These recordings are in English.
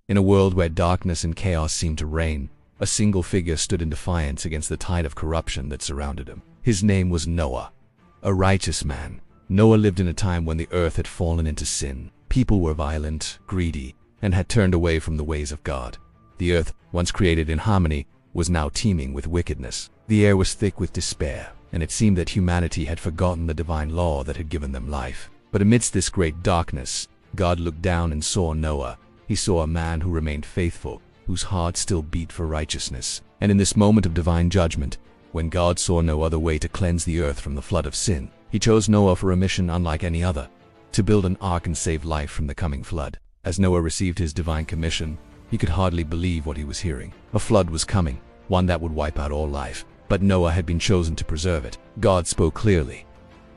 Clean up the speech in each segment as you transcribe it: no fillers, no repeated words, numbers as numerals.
In a world where darkness and chaos seemed to reign, a single figure stood in defiance against the tide of corruption that surrounded him. His name was Noah, a righteous man. Noah lived in a time when the earth had fallen into sin. People were violent, greedy, and had turned away from the ways of God. The earth, once created in harmony, was now teeming with wickedness. The air was thick with despair, and it seemed that humanity had forgotten the divine law that had given them life. But amidst this great darkness, God looked down and saw Noah. He saw a man who remained faithful, whose heart still beat for righteousness. And in this moment of divine judgment, when God saw no other way to cleanse the earth from the flood of sin, he chose Noah for a mission unlike any other, to build an ark and save life from the coming flood. As Noah received his divine commission, he could hardly believe what he was hearing. A flood was coming, one that would wipe out all life. But Noah had been chosen to preserve it. God spoke clearly.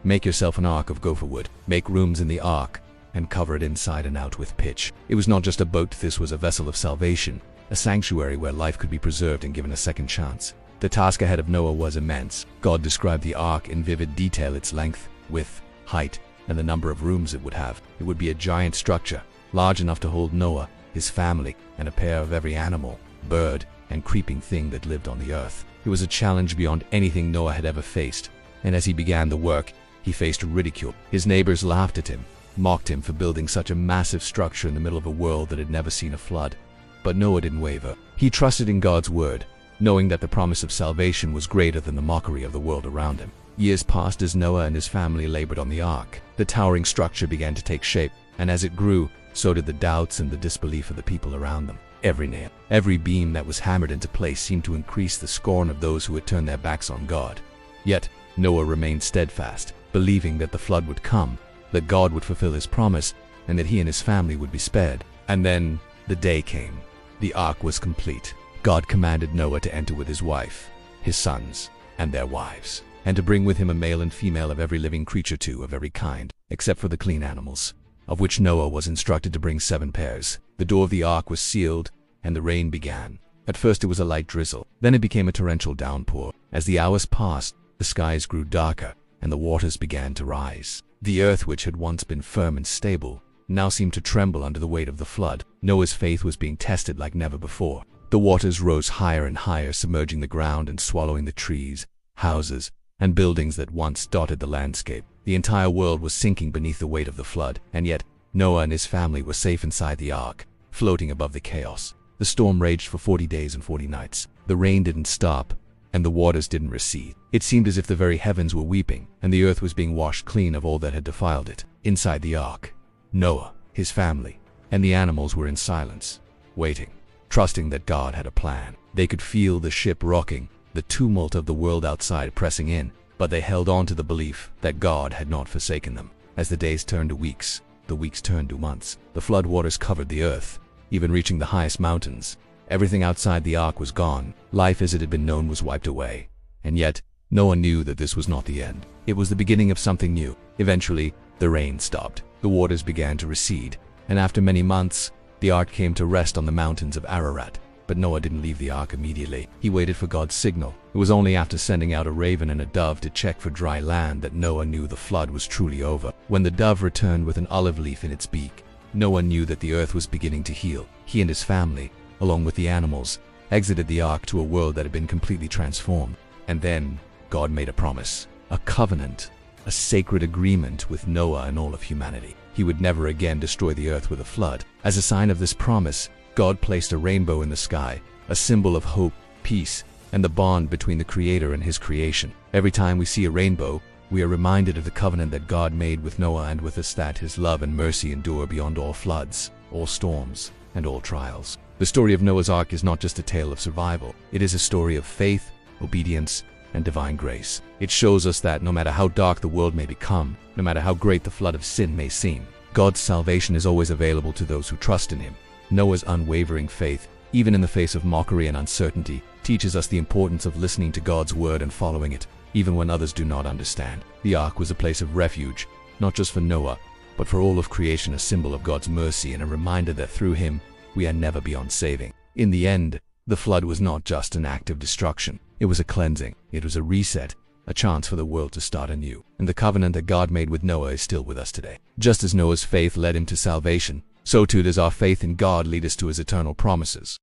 "Make yourself an ark of gopher wood. Make rooms in the ark, and cover it inside and out with pitch." It was not just a boat, this was a vessel of salvation, a sanctuary where life could be preserved and given a second chance. The task ahead of Noah was immense. God described the ark in vivid detail: its length, width, height, and the number of rooms it would have. It would be a giant structure, large enough to hold Noah, his family, and a pair of every animal, bird, and creeping thing that lived on the earth. It was a challenge beyond anything Noah had ever faced, and as he began the work, he faced ridicule. His neighbors laughed at him, mocked him for building such a massive structure in the middle of a world that had never seen a flood. But Noah didn't waver. He trusted in God's word, knowing that the promise of salvation was greater than the mockery of the world around him. Years passed as Noah and his family labored on the ark. The towering structure began to take shape, and as it grew, so did the doubts and the disbelief of the people around them. Every nail, every beam that was hammered into place seemed to increase the scorn of those who had turned their backs on God. Yet, Noah remained steadfast, believing that the flood would come, that God would fulfill his promise, and that he and his family would be spared. And then, the day came. The ark was complete. God commanded Noah to enter with his wife, his sons, and their wives, and to bring with him a male and female of every living creature too, of every kind, except for the clean animals, of which Noah was instructed to bring 7 pairs. The door of the ark was sealed, and the rain began. At first it was a light drizzle, then it became a torrential downpour. As the hours passed, the skies grew darker, and the waters began to rise. The earth, which had once been firm and stable, now seemed to tremble under the weight of the flood. Noah's faith was being tested like never before. The waters rose higher and higher, submerging the ground and swallowing the trees, houses, and buildings that once dotted the landscape. The entire world was sinking beneath the weight of the flood, and yet Noah and his family were safe inside the ark, floating above the chaos. The storm raged for 40 days and 40 nights. The rain didn't stop, and the waters didn't recede. It seemed as if the very heavens were weeping, and the earth was being washed clean of all that had defiled it. Inside the ark, Noah, his family, and the animals were in silence, waiting, trusting that God had a plan. They could feel the ship rocking, the tumult of the world outside pressing in, but they held on to the belief that God had not forsaken them. As the days turned to weeks, the weeks turned to months. The flood waters covered the earth, even reaching the highest mountains. Everything outside the ark was gone. Life as it had been known was wiped away. And yet, Noah knew that this was not the end. It was the beginning of something new. Eventually, the rain stopped. The waters began to recede, and after many months, the ark came to rest on the mountains of Ararat. But Noah didn't leave the ark immediately. He waited for God's signal. It was only after sending out a raven and a dove to check for dry land that Noah knew the flood was truly over. When the dove returned with an olive leaf in its beak, Noah knew that the earth was beginning to heal. He and his family, along with the animals, exited the ark to a world that had been completely transformed. And then, God made a promise, a covenant, a sacred agreement with Noah and all of humanity. He would never again destroy the earth with a flood. As a sign of this promise, God placed a rainbow in the sky, a symbol of hope, peace, and the bond between the Creator and His creation. Every time we see a rainbow, we are reminded of the covenant that God made with Noah and with us, that His love and mercy endure beyond all floods, all storms, and all trials. The story of Noah's Ark is not just a tale of survival. It is a story of faith, obedience, and divine grace. It shows us that no matter how dark the world may become, no matter how great the flood of sin may seem, God's salvation is always available to those who trust in Him. Noah's unwavering faith, even in the face of mockery and uncertainty, teaches us the importance of listening to God's word and following it, even when others do not understand. The ark was a place of refuge, not just for Noah, but for all of creation, a symbol of God's mercy and a reminder that through Him, we are never beyond saving. In the end, the flood was not just an act of destruction. It was a cleansing. It was a reset, a chance for the world to start anew. And the covenant that God made with Noah is still with us today. Just as Noah's faith led him to salvation, so too does our faith in God lead us to His eternal promises.